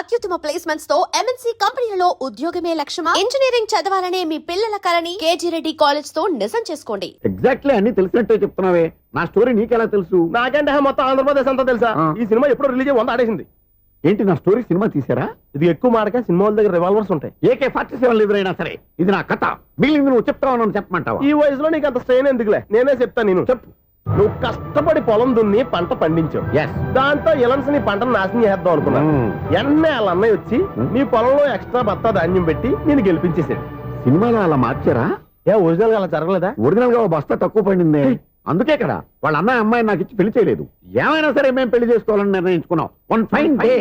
అత్యుత్తమ ప్లేస్మెంట్స్ తో ఎంఎన్సీ కంపెనీలలో ఉద్యోగమే లక్ష్యమా? ఇంజనీరింగ్ చదవాలనే మీ పిల్లల కలని కేజీ రెడ్డి కాలేజ్ తో నిజం చేసుకోండి. ఎగ్జాక్ట్లీ అన్ని తెలిసినట్టే చెప్తున్నావే. నా స్టోరీ నీకెలా తెలుసు? నాకంటే మొత్తం ఆంధ్రప్రదేశ్ అంతా తెలుసా? ఈ సినిమా ఎప్పుడు రిలీజ్ 100 ఆడేసింది. ఏంటి నా స్టోరీ సినిమా తీసారా? ఇది ఎక్కువ మాటగా సినిమా వాళ్ళ దగ్గర రివాల్వర్స్ ఉంటాయి. AK-47 ఎదురైనా సరే ఇది నా కథ. మిగిలింది నువ్వు చెప్తావు చెప్పమంటావా? ఈ వయసులో నీకు అంత స్ట్రెయిన్ ఎందుకులే, నేనే చెప్తాను. నేను చెప్పు. నువ్వు కష్టపడి పొలం దున్ని పంట పండించావు. దాంతో ఇలన్స్ నీ పంటను నాశనం చేద్దాం అనుకున్నాను. ఎన్నే వాళ్ళ అన్నయ్య వచ్చి నీ పొలంలో ఎక్స్ట్రా బత్తా ధాన్యం పెట్టి నేను గెలిపించేసాడు. సినిమాలో అలా మార్చారా? ఒరిజినల్ గా అలా జరగలేదా? ఒరిజినల్ గా బస్తా తక్కువ పడింది. అందుకే కదా వాళ్ళ అమ్మాయి అమ్మాయి నాకు ఇచ్చి పెళ్లి చేయలేదు. ఏమైనా సరే మేము పెళ్లి చేసుకోవాలని నిర్ణయించుకున్నాం. వన్ ఫైన్ డే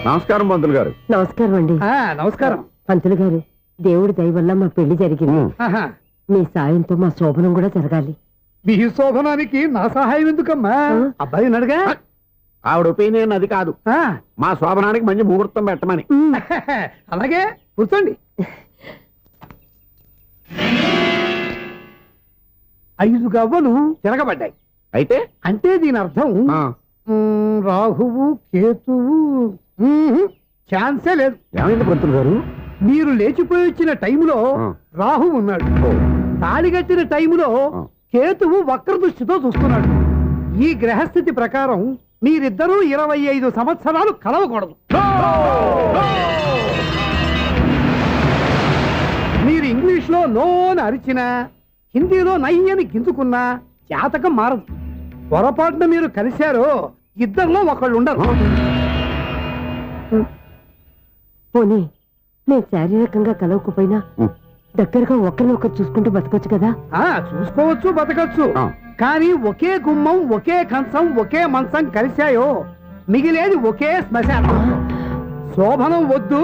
నమస్కారం పంతులు గారు. నమస్కారం అండి. నమస్కారం పంతులు గారు, దేవుడి దయ వల్ల మా పెళ్లి జరిగింది. మీ సాయంతో మా శోభనం కూడా జరగాలి. మీ శోభనానికి నా సహాయం ఎందుకమ్మా? అబ్బాయి అడగా. ఆవిడ ఒపీనియన్ అది కాదు. మా శోభనానికి మంచి ముహూర్తం పెట్టమని. అలాగే కూర్చోండి. 5 గవ్వలు తిరగబడ్డాయి. అయితే అంటే దీని అర్థం రాహువు కేతువు. ఛాన్సే లేదు. ఏమైంది పంతులు గారు? మీరు లేచిపోయి వచ్చిన టైంలో రాహు ఉన్నాడు. తాళిగట్టిన టైంలో కేతువు వక్ర దృష్టితో చూస్తున్నాడు. ఈ గ్రహస్థితి ప్రకారం మీరిద్దరూ 25 సంవత్సరాలు కలవకూడదు. మీరు ఇంగ్లీష్ లో నో అని అరిచినా, హిందీలో నయ్యని గింజుకున్నా జాతకం మారదు. పొరపాటున మీరు కలిశారో ఇద్దరిలో ఒకళ్ళు ఉండరు. పోనీ నేను శారీరకంగా కలవకపోయినా దగ్గరగా ఒకరినొకరు చూసుకుంటూ బతకొచ్చు కదా? చూసుకోవచ్చు, బతకచ్చు. కానీ ఒకే గుమ్మం, ఒకే కంచం, ఒకే మంచం కలిశాయో మిగిలేది ఒకే శ్మశానం. శోభనం వద్దు,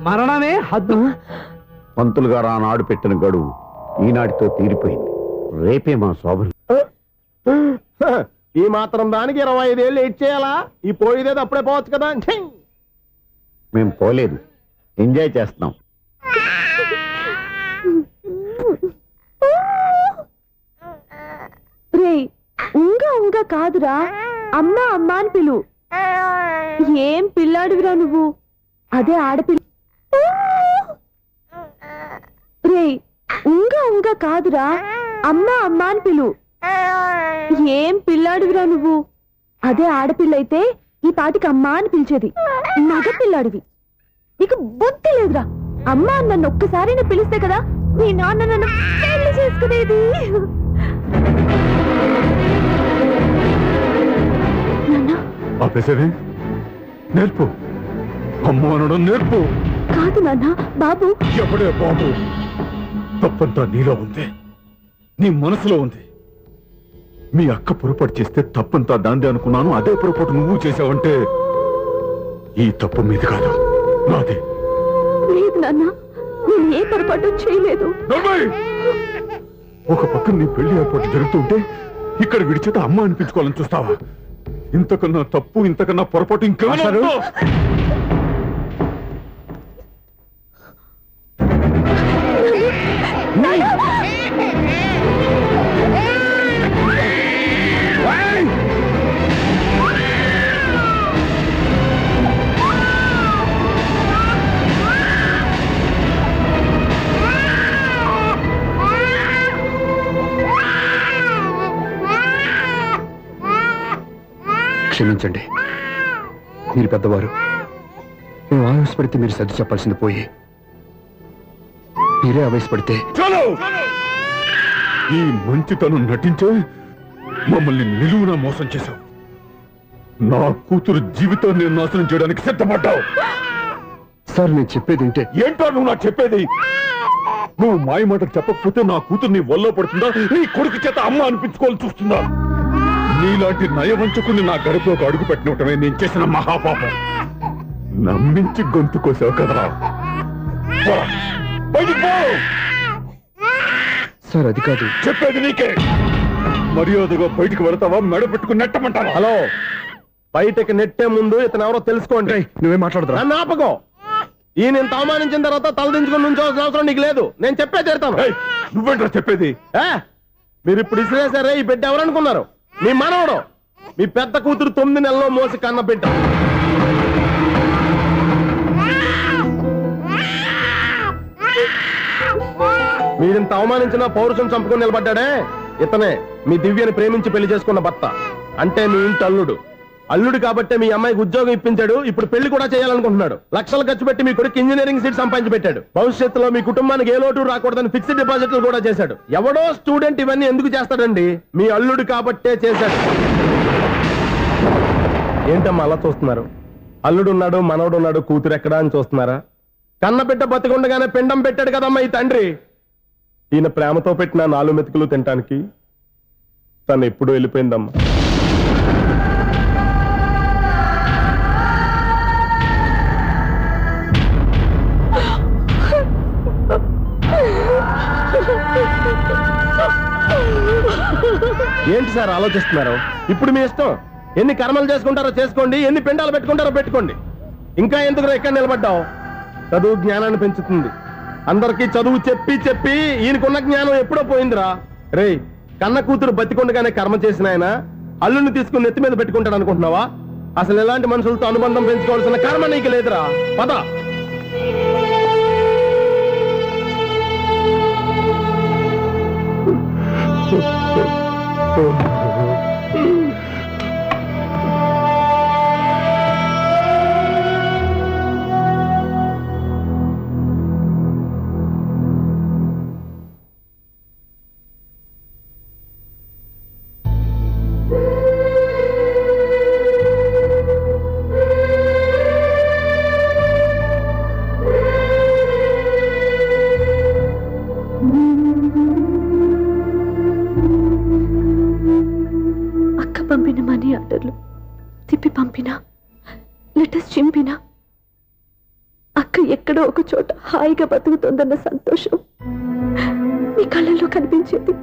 మరణమే హద్దు. పంతులు గారు ఆనాడు పెట్టిన గడువు ఈనాటితో తీరిపోయింది. రేపే మా శోభనం. ఈ మాత్రం దానికి 25 ఏళ్ళు ఏడ్ చేయాలా? ఈ పోయేదేది అప్పుడే పోవచ్చు కదా. మేము పోలేదు, ఎంజాయ్ చేస్తున్నాం. రే, ఉంగ కాదురా, అమ్మా అమ్మా అని పిలు. ఏం పిల్లాడివిరా నువ్వు? అదే ఆడపిల్ల. రే, ఉంగ కాదురా, అమ్మా అమ్మా అని పిలు. ఏం పిల్లాడివిరా నువ్వు? అదే ఆడపిల్ల అయితే ఈ పాటికి అమ్మా అని పిలిచేది. మగ పిల్లాడివి. నీకు బుద్ధి లేదురా. అమ్మా నన్ను ఒక్కసారి పిలిస్తే కదా మీ నాన్న నన్ను పెళ్లి చేసుకునేది. నేర్పు, అమ్మ అనడం నేర్పు. కాదు నాన్న, బాబు. ఎప్పుడే బాబు? తప్పంతా నీలో ఉంది, నీ మనసులో ఉంది. మీ అక్క పొరపాటు చేస్తే తప్పంతా దాందే అనుకున్నాను. అదే పొరపాటు నువ్వు చేసావంటే ఈ తప్పు మీద కాదు, నాదే. లేదు నాన్న, నేను ఏ పొరపాటు చేయలేదు. ఒక పక్కన నీ పెళ్లి ఏర్పాటు జరుగుతుంటే ఇక్కడ విడిచేత అమ్మ అనిపించుకోవాలని చూస్తావా? ఇంతకన్నా తప్పు, ఇంతకన్నా పొరపాటు ఇంకేమన్నా? క్షమించండి, మీరు పెద్దవారు. మేము ఆవేశపడితే మీరు సర్ది చెప్పాల్సింది పోయి మీరే ఆవేశపడితే. ఈ మంచితనం నటించే మమ్మల్ని నిలువునా మోసం చేశావు. నా కూతురు జీవితాన్ని నాశనం చేయడానికి సిద్ధపడ్డావు. సార్, నేను చెప్పేది ఏంటో నువ్వు నాకు చెప్పేది? నువ్వు మాయ మాట చెప్పకపోతే నా కూతురు నీ వల్ల పడుతుందా, నీ కొడుకు చేత అమ్మ అనిపించుకోవాలి చూస్తుందా? నీలాంటి నయవంచుకుని నా గడపలోకి అడుగు పెట్టినటమే నేను చేసిన మహాపాపం. నమ్మించి గొంతు కోసావు కదరా. పో, బయటికి పో. సార్ అది కాదు. చెప్పేది నీకే. మర్యాదగా బయటికి వెళతావా, మెడ పెట్టుకుని నెట్టమంటావా? హలో, బయటకి నెట్టే ముందు ఇతను ఎవరో తెలుసుకోండి. నువ్వేం మాట్లాడుతున్నా? నన్ను ఆపకో. ఈయన ఇంత అవమానించిన తర్వాత తలదించుకుని నుంచోవాల్సిన అవసరం నీకు లేదు. నేను చెప్పే తీరుతాను. ఏయ్, నువ్వేంట్రా చెప్పేది? మీరు ఇప్పుడు ఇసిరేసారే, ఈ బిడ్డ ఎవరనుకున్నారు? మీ మనవడు, మీ పెద్ద కూతురు 9 నెలల్లో మోసి కన్న బిడ్డ. మీరింత అవమానించిన పౌరుషం చంపుకొని నిలబడ్డాడే, ఇతనే మీ దివ్యని ప్రేమించి పెళ్లి చేసుకున్న భర్త. అంటే మీ ఇంటి అల్లుడు. అల్లుడు కాబట్టే మీ అమ్మాయికి ఉద్యోగం ఇప్పించాడు. ఇప్పుడు పెళ్లి కూడా చేయాలనుకుంటున్నాడు. లక్షలు ఖర్చు పెట్టి మీ కొడుకు ఇంజనీరింగ్ సీట్ సంపాదించి పెట్టాడు. భవిష్యత్తులో మీ కుటుంబానికి ఏ లోటు రాకూడదని ఫిక్స్డ్ డిపాజిట్లు కూడా చేశాడు. ఎవడో స్టూడెంట్ ఇవన్నీ ఎందుకు చేస్తాడండి? మీ అల్లుడు కాబట్టే చేశాడు. ఏంటమ్మా అలా చూస్తున్నారు? అల్లుడు ఉన్నాడు, మనవడు ఉన్నాడు, కూతురు ఎక్కడా అని చూస్తున్నారా? కన్నబిడ్డ బతికుండగానే పిండం పెట్టాడు కదమ్మా ఈ తండ్రి. ఈయన ప్రేమతో పెట్టిన 4 మెతుకులు తినటానికి తను ఎప్పుడూ వెళ్ళిపోయిందమ్మా. ఏంటి సార్ ఆలోచిస్తున్నారు? ఇప్పుడు మీ ఇష్టం. ఎన్ని కర్మలు చేసుకుంటారో చేసుకోండి, ఎన్ని పిండాలు పెట్టుకుంటారో పెట్టుకోండి. ఇంకా ఎందుకు ఎక్కడ నిలబడ్డావు? చదువు జ్ఞానాన్ని పెంచుతుంది. అందరికీ చదువు చెప్పి చెప్పి ఈయనకున్న జ్ఞానం ఎప్పుడో పోయిందిరా. రే, కన్న కూతురు బతికొండగానే కర్మ చేసిన ఆయన అల్లుని తీసుకుని నెత్తి మీద పెట్టుకుంటాడు అనుకుంటున్నావా? అసలు ఎలాంటి మనుషులతో అనుబంధం పెంచుకోవాల్సిన కర్మ నీకు లేదురా. పద. పంపిన మనీ ఆర్డర్లు తిప్పి పంపినా, లెటర్స్ చింపినా, అక్క ఎక్కడో ఒక చోట హాయిగా బతుకుతోందన్న సంతోషం మీ కళ్ళల్లో కనిపించేది.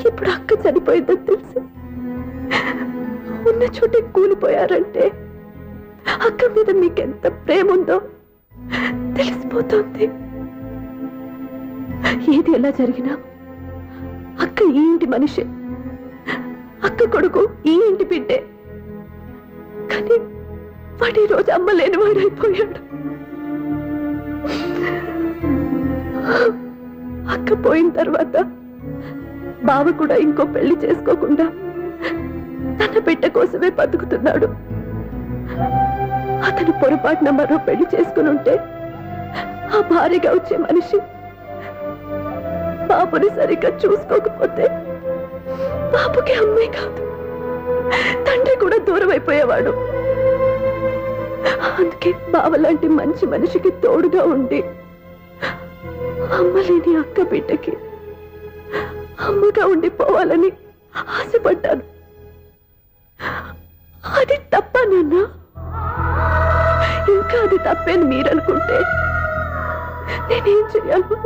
ఇప్పుడు అక్క చనిపోయిందని తెలిసి ఉన్న చోటే కూలిపోయారంటే అక్క మీద మీకెంత ప్రేమ ఉందో తెలిసిపోతోంది. ఏది ఎలా జరిగినా అక్క ఈ ఇంటి మనిషి, అక్క కొడుకు ఈ ఇంటి బిడ్డే. కానీ వాడు ఈ రోజు అమ్మ లేని వాడైపోయాడు. అక్క పోయిన తర్వాత బావ కూడా ఇంకో పెళ్లి చేసుకోకుండా తన బిడ్డ కోసమే బతుకుతున్నాడు. అతను పొరపాటున మరో పెళ్లి చేసుకుని ఉంటే ఆ భార్యగా వచ్చే మనిషి బాబుని సరిగ్గా చూసుకోకపోతే బాబుకి అమ్మే కాదు తండ్రి కూడా దూరం అయిపోయేవాడు. అందుకే బావలాంటి మంచి మనిషికి తోడుగా ఉండి అమ్మలేని అక్క బిడ్డకి అమ్మగా ఉండిపోవాలని ఆశపడ్డాను. అది తప్ప నాన్న? ఇంకా అది తప్పేని మీరనుకుంటే నేనేం చేయాలి?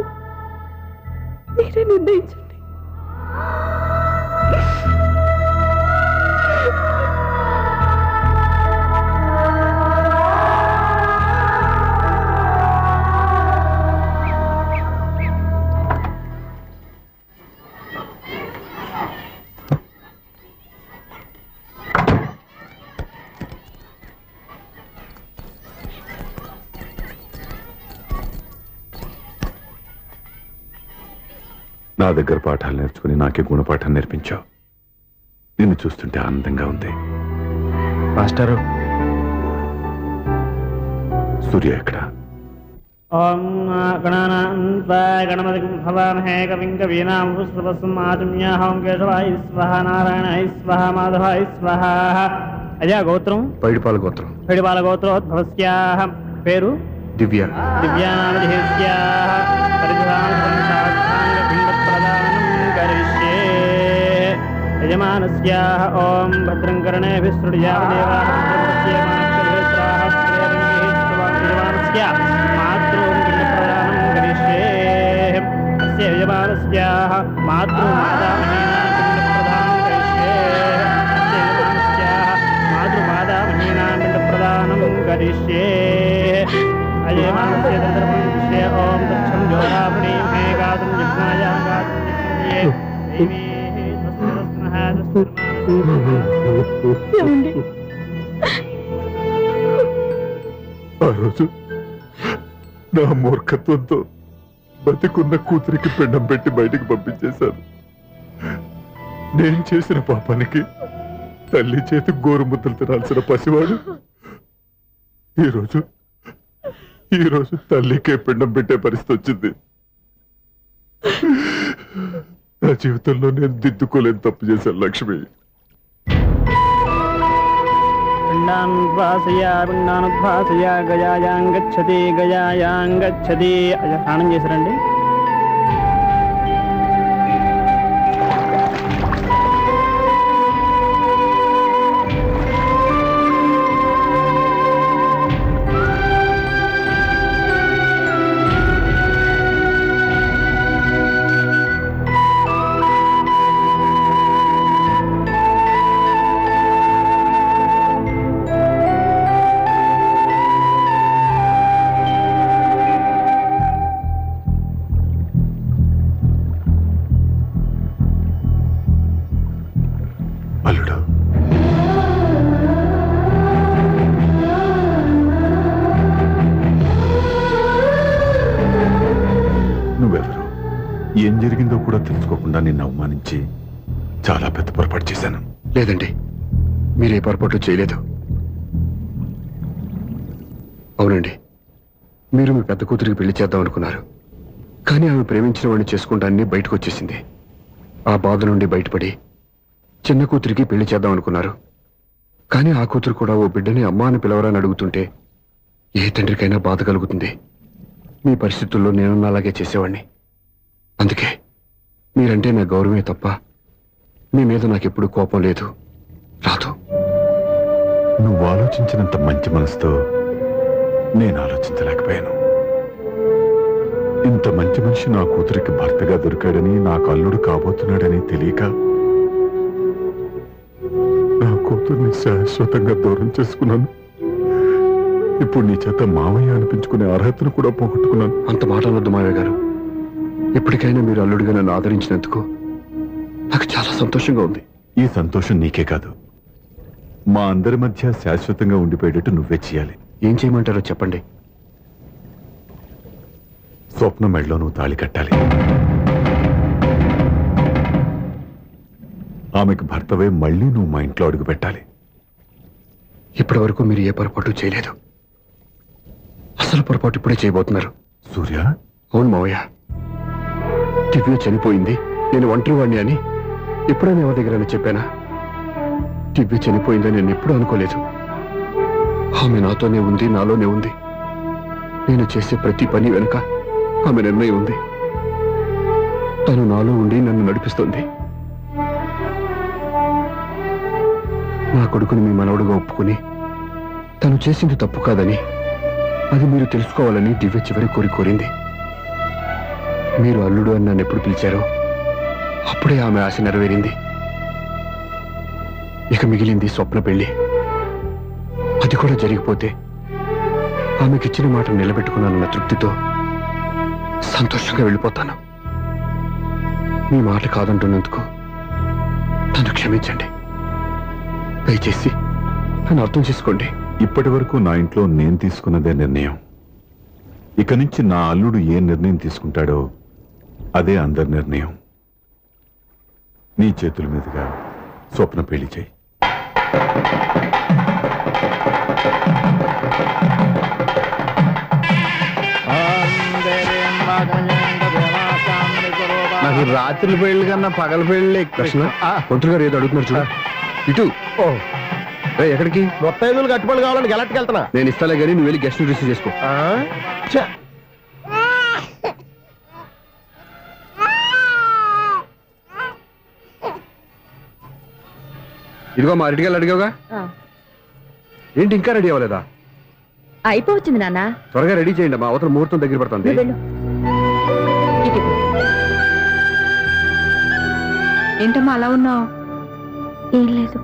మీరే నిర్ణయించండి. నా దగ్గర పాఠాలు నేర్చుకుని నాకే గుణపాఠం నేర్పించావు. నిన్ను చూస్తుంటే ఆనందంగా ఉంది. మాస్టరు, సూర్య ఎక్కడ? ఓం గణపతి భవామహే కవిం కవీనామృతవస్మాతుమ్యాహం కేశవాయ స్వహ నారాయణాయ స్వహ మాధవాయ స్వహ. అజా గోత్రం పైడిపాల గోత్రం. పైడిపాల గోత్రోద్భవస్యాః. పేరు దివ్య. దివ్యానామధేస్యాః పరిధానసంసార్థాంగపిండప్రదానం కరిష్యే. యజమానస్యాః ఓం భద్రం కర్ణేభిः శృణుయామదేవాः యజమానస్యాః మాతృం పిండప్రదానం కరిష్యే. అస్య యజమానస్యాః మాతృమాదామహీనాం పిండప్రదానం కరిష్యే. అస్య యజమానస్యాః మాతృమాదామహీనాం పిండప్రదానం కరిష్యే. అజయమానస్య ధర్మం విషయ ఓం దక్షం జ్యోతాపణీం హే గాతుం జిజ్ఞాయాం గాతుం జిజ్ఞాయే దేవీ స్వస్తిరస్నః ఏమండి? ఆ రోజు నా మూర్ఖత్వంతో బతికున్న కూతురికి పిండం పెట్టి బయటికి పంపించేశాను. నేను చేసిన పాపానికి తల్లి చేతి గోరుముద్దలు తినాల్సిన పసివాడు ఈరోజు తల్లికే పిండం పెట్టే పరిస్థితి వచ్చింది. నా జీవితంలో నేను దిద్దుకోలేని తప్పు చేశాను లక్ష్మి. పిండానుద్వాసయ గయాయాం గచ్చతి అయ్యా స్నానం చేశారండి. అల్లుడు, నువ్వెవరు, ఏం జరిగిందో కూడా తెలుసుకోకుండా నిన్ను అవమానించి చాలా పెద్ద పొరపాటు చేశాను. లేదండి, మీరే పొరపాటు చేయలేదు. అవునండి, మీరు మీ పెద్ద కూతురికి పెళ్లి చేద్దాం అనుకున్నారు. కానీ ఆమె ప్రేమించిన వాడిని చేసుకుంటానని బయటకు వచ్చేసింది. ఆ బాధ నుండి బయటపడి చిన్న కూతురికి పెళ్లి చేద్దాం అనుకున్నారు. కానీ ఆ కూతురు కూడా ఓ బిడ్డని అమ్మా అని పిలవరని అడుగుతుంటే ఏ తండ్రికైనా బాధ కలుగుతుంది. మీ పరిస్థితుల్లో నేను అలాగే చేసేవాడిని. అందుకే మీరంటే నా గౌరవమే తప్ప మీ మీద నాకెప్పుడు కోపం లేదు, రాదు. నువ్వు ఆలోచించినంత మంచి మనసుతో నేను ఆలోచించలేకపోయాను. ఇంత మంచి మనిషి నా కూతురికి భర్తగా దొరికాడని, నాకు అల్లుడు కాబోతున్నాడని తెలియక నా కూతుర్ని శాశ్వతంగా దూరం చేసుకున్నాను. ఇప్పుడు నీ చేత మామయ్య అనిపించుకునే అర్హతను కూడా పోగొట్టుకున్నాను. అంత మాట అనొద్దు మావయ్య గారు. ఇప్పటికైనా మీరు అల్లుడిగా నన్ను ఆదరించినందుకు నాకు చాలా సంతోషంగా ఉంది. ఈ సంతోషం నీకే కాదు, మా అందరి మధ్య శాశ్వతంగా ఉండిపోయేటట్టు నువ్వే చేయాలి. ఏం చేయమంటారో చెప్పండి. స్వప్న మెడలో నువ్వు తాళి కట్టాలి. ఆమెకు భర్తవే మళ్ళీ నువ్వు మా ఇంట్లో అడుగు పెట్టాలి. ఇప్పటి వరకు మీరు ఏ పొరపాటు చేయలేదు. అసలు పొరపాటు ఇప్పుడే చేయబోతున్నారు. సూర్య, అవును మావయ్య, దివ్య చనిపోయింది, నేను ఒంటరి వాడిని అని ఎప్పుడైనా ఎవరి దగ్గర చెప్పానా? దివ్య చనిపోయిందని నేను ఎప్పుడూ అనుకోలేదు. ఆమె నాతోనే ఉంది, నాలోనే ఉంది. నేను చేసే ప్రతి పని వెనుక ఆమె నిర్ణయం ఉంది. తను నాలో ఉండి నన్ను నడిపిస్తోంది. నా కొడుకుని మీ మనవడుగా ఒప్పుకుని తను చేసింది తప్పు కాదని, అది మీరు తెలుసుకోవాలని దివ్య చివరి కోరింది. మీరు అల్లుడు అని నన్ను ఎప్పుడు పిలిచారో అప్పుడే ఆమె ఆశ నెరవేరింది. ఇక మిగిలింది స్వప్న పెళ్లి. అది కూడా జరిగిపోతే ఆమెకిచ్చిన మాట నిలబెట్టుకున్నానన్న తృప్తితో సంతోషంగా వెళ్ళిపోతాను. మీ మాట కాదంటున్నందుకు నన్ను క్షమించండి. దయచేసి నన్ను అర్థం చేసుకోండి. ఇప్పటి వరకు నా ఇంట్లో నేను తీసుకున్నదే నిర్ణయం. ఇక నుంచి నా అల్లుడు ఏ నిర్ణయం తీసుకుంటాడో అదే అందరి నిర్ణయం. నీ చేతుల మీదుగా స్వప్న పెళ్లి చేయి. నాకు రాత్రి పెళ్లి కన్నా పగల పెళ్లి కృష్ణ, పంతులు గారు ఏదో అడుగుతున్నారు చూడ. ఇటు రేయ్, ఎక్కడికి? మొత్తం కట్టుబడి కావాలని గెలట్కి వెళ్తున్నా. నేను ఇస్తాలే గానీ నువ్వు వెళ్ళి గెస్ట్ రిసీవ్ చేసుకో. ఆ? ఛ! ఇదిగో మా రెడీగా అడిగావుగా. ఏంటి ఇంకా రెడీ అవ్వలేదా? అయిపోవచ్చింది నాన్న. త్వరగా రెడీ చేయండి, మా అవతల ముహూర్తం దగ్గర పడుతుంది. ఏంటమ్మా అలా ఉన్నావు? ఏం లేదు.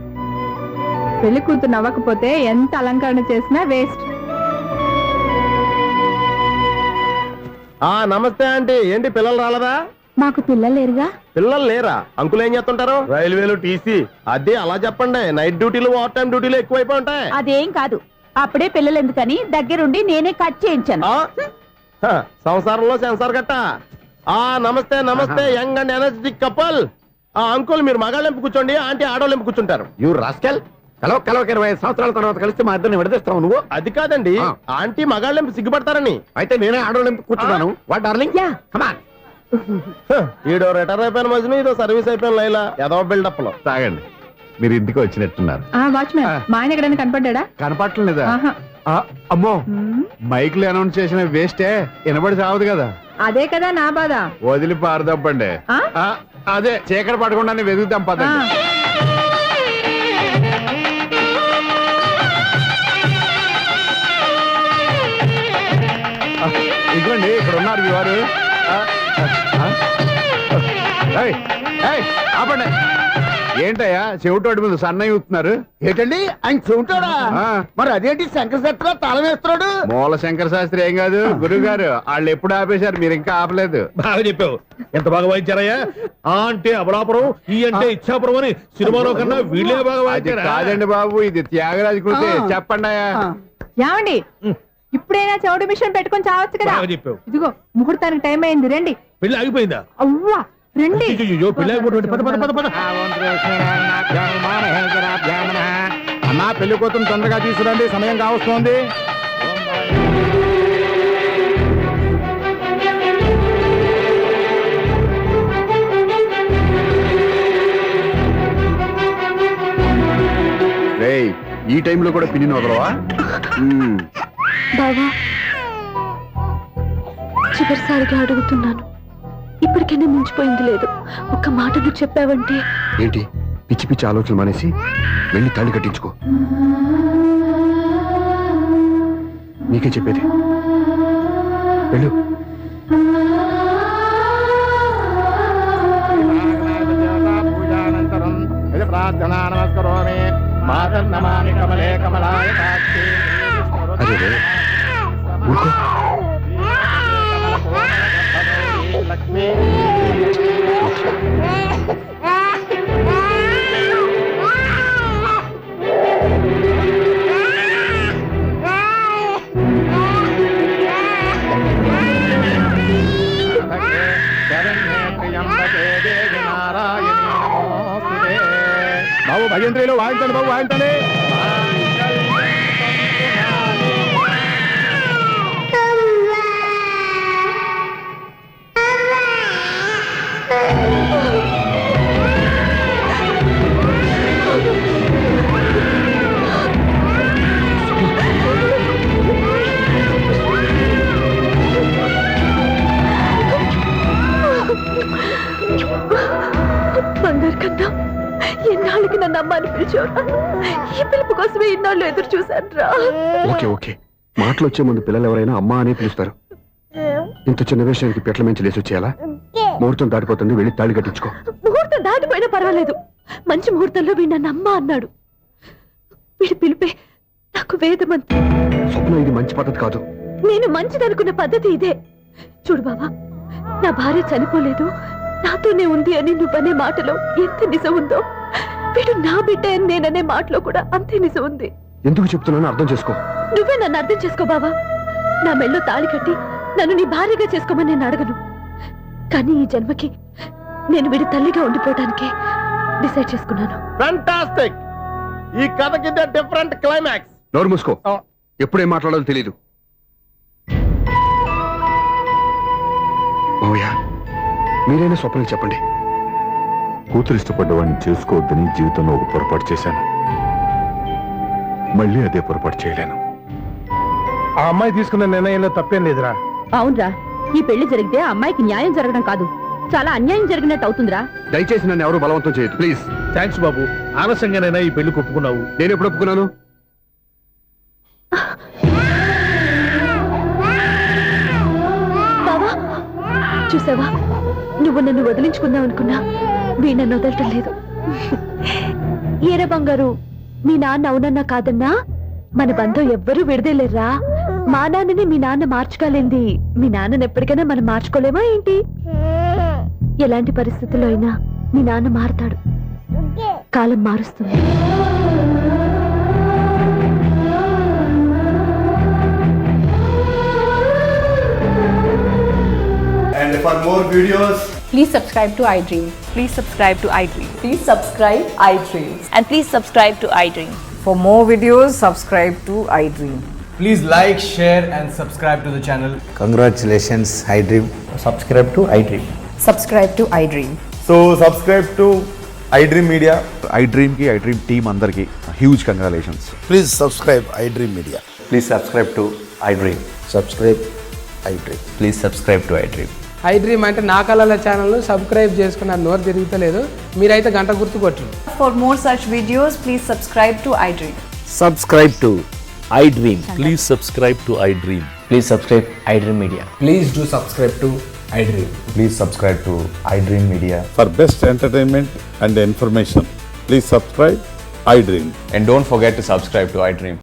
పెళ్లి కూతురు నవ్వకపోతే ఎంత అలంకరణ చేసినా వేస్ట్. నమస్తే ఆంటీ. ఏంటి పిల్లలు రాలేదా? మాకు పిల్లలు లేరుగా. పిల్లలు లేరా? అంకులు ఏం చేస్తుంటారు? రైల్వేలు, టీసీ. అదే అలా చెప్పండి. నైట్ డ్యూటీలు, ఓవర్ టైం డ్యూటీలు ఎక్కువైపోయి ఉంటాయి. అదేం కాదు, అప్పుడే పిల్లలు ఎందుకని దగ్గరుండి నేనే కట్ చేయించాను. సంసారంలో సెన్సార్ గట్ట. నమస్తే నమస్తే, young and energetic couple. Uncle మీరు మగాళ్ళెంపు కూర్చోండి, ఆంటీ ఆడోళ్ళెంపు కూర్చుంటారు. You rascal. కలవ 20 సంవత్సరాల తర్వాత కలిస్తే మా ఇద్దరిని విడదీస్తావు నువ్వు. అది కాదండి, ఆంటీ మగాళ్ళెంపు సిగ్గుపడతారని. అయితే నేనే ఆడోళ్ళెంపు కూర్చున్నాను. What darling? యా. కమాన్. ఈడో రిటైర్ అయిపోయిన మధ్యన ఇదో సర్వీస్ అయిపోయిన లైలా ఏదో బిల్డప్ లో. తాగండి, మీరు ఇంటికి వచ్చినట్టున్నారు. వాచ్మెన్ మా ఆయన ఎక్కడైనా కనపడ్డా? కనపట్లేదా? అమ్మో, మైక్ లో అనౌన్స్ చేసిన వేస్టే, వినబడి సావదు కదా. అదే కదా నా బాధ. వదిలి పారదప్పండి. అదే చీకటి పడకుండా వెతుకుతాం పదండి. ఇదిగోండి, ఇక్కడ ఉన్నారు మీ వారు. ఆపండి. ఏంటయ్యా చెవిటోడి మీద సన్నయ్య ఊతున్నారు? ఏంటండి ఆయన చెబుతాడా? మరి అదేంటి శంకర శెట్టిలో తాళం వేస్తున్నాడు? మూల శంకర శాస్త్రి ఏం కాదు గురువు గారు, వాళ్ళు ఎప్పుడు ఆపేశారు, మీరు ఇంకా ఆపలేదు. బాగా చెప్పావు. ఎంత బాగా వాయించారయ్యా. ఆ అంటే అబలాపురం, ఈ అంటే ఇచ్చాపురం అని సినిమాలో కన్నా వీళ్ళే బాగా అది వాయించారా? కాదండి బాబు, ఇది త్యాగరాజ కృతి. చెప్పండి అయ్యా. ఏమండి, ఇప్పుడైనా చౌడు మిషన్ పెట్టుకొని చావచ్చు కదా. బాగా చెప్పావు. ఇదిగో ముహూర్తానికి టైం అయింది, రండి. పెళ్లి ఆగిపోయిందా? అవ్వా రండి. అయ్యయ్యో, పెళ్లి ఆగిపోతుంది. పద పద పద పద. అన్నా పెళ్లి కూతురు తొందరగా తీసుకురండి, సమయం కావస్తోంది. రేయ్, ఈ టైంలో కూడా పిన్ని వదలవా? బావా, చివరిసారిగా అడుగుతున్నాను, ఇప్పటికైనా మించిపోయింది లేదు. ఒక్క మాట నువ్వు చెప్పావంటే. ఏంటి పిచ్చి పిచ్చి ఆలోచనలు మానేసి వెళ్ళి తాళి కట్టించుకో. నీకే చెప్పేది, వెళ్ళు. ప్రార్థనా నమస్కరోమి. మాతర్నమామి కమలే కమలాయ సాక్షి. అదే రే, ఊరుకో. లక్ష్మీ బాబు భజంత్రిలో వాయించండి, బాబు వాయించండి. బంగారు కన్నా, ఎన్నాళ్ళకి నన్ను అమ్మ అని పిలిచావు. ఈ పిలుపు కోసమే ఇన్నాళ్ళు ఎదురు చూశాను రా. ఓకే ఓకే, మాటలు వచ్చే ముందు పిల్లలు ఎవరైనా అమ్మా అనే పిలుస్తారు. ఇంత చిన్న విషయానికి పెట్ల మించి లేచి వచ్చేయాలా? ముహూర్తం దాటిపోతుంది, వెళ్ళి తాళి కట్టించుకో. ముహూర్తం దాటిపోయినా పర్వాలేదు, మంచి ముహూర్తంలో వీడు నన్ను అమ్మ అన్నాడు. వీడి పిలిపే నాకు వేదమంతి. స్వప్న, ఇది మంచి పద్ధతి కాదు. నేను మంచిదనుకున్న పద్ధతి ఇదే. చూడు బాబా, నా భార్య చనిపోలేదు, నాతోనే ఉంది అని నువ్వనే మాటలో ఎంత నిజం ఉందో, వీడు నా బిడ్డ అని నేననే మాటలో కూడా అంతే నిజం ఉంది. ఎందుకు చెప్తున్నానో అర్థం చేసుకో. నువ్వే నన్ను అర్థం చేసుకో బాబా. నా మెళ్ళో తాళి కట్టి నన్ను నీ భార్యగా చేసుకోమని నేను అడగను, కానీ ఈ జన్మకి నేను వీడి తల్లిగా ఉండిపోవటానికి డిసైడ్ చేసుకున్నాను. ఫ్యాంటాస్టిక్. ఈ కథకి డిఫరెంట్ క్లైమాక్స్. నోరు మూసుకో, ఎప్పుడేం మాట్లాడాలో తెలీదు. మావయ్య, మీరైనా స్వప్నకి చెప్పండి. కూతురు ఇష్టపడ్డవాడిని చేసుకోవద్దని జీవితంలో ఒక పొరపాటు చేశాను. మళ్ళీ అదే పొరపాటు చేయలేను. ఆ అమ్మాయి తీసుకున్న నిర్ణయంలో తప్పేం లేదురా. అవునరా, ఈ పెళ్లి జరిగితే ఆ అమ్మాయికి న్యాయం జరగడం కాదు, చాలా అన్యాయం జరిగినట్టు అవుతుందిరా. దయచేసి నన్ను ఎవరు బలవంతం చేయదు ప్లీజ్. థ్యాంక్స్ బాబు, ఆలస్యంగానైనా ఈ పెళ్లి ఒప్పుకున్నావు. నేను ఎప్పుడు ఒప్పుకున్నాను? బావా, చూసావా, నువ్వు నన్ను వదిలించుకుందాం అనుకున్నా వీడు నన్ను వదలటం లేదు. ఏరే బంగారు, మీ నాన్న అవునన్నా కాదన్నా మన బంధం ఎవ్వరూ విడదలేరా. మా నాన్నని మీ నాన్న మార్చుకోలేంది, మీ నాన్నని ఎప్పటికైనా మనం మార్చుకోలేమా ఏంటి? ఎలాంటి పరిస్థితుల్లో అయినా మీ నాన్న మారతాడు, కాలం మారుస్తుంది. And for more videos, Please subscribe to iDream. Please subscribe to iDream. Please subscribe iDream. And please subscribe to iDream. For more videos, subscribe to iDream. please like, share, and subscribe to the channel. Congratulations, iDream. Subscribe to iDream. Subscribe to iDream. So, subscribe to iDream Media. iDream కి iDream team అందరికి huge congratulations. Please subscribe iDream Media. Please subscribe to iDream. Subscribe iDream. Please subscribe to iDream. iDream అంటే నా కళల ఛానల్ను subscribe చేసుకున్న నోరు తిరుగుతలేదు, మీరైతే గంట గుర్తు కొట్టండి. For more such videos, please subscribe to iDream. Subscribe to iDream. Please subscribe to iDream. Please subscribe iDream Media. Please do subscribe to iDream. Please subscribe to iDream Media. For best entertainment and information please subscribe iDream. And don't forget to subscribe to iDream.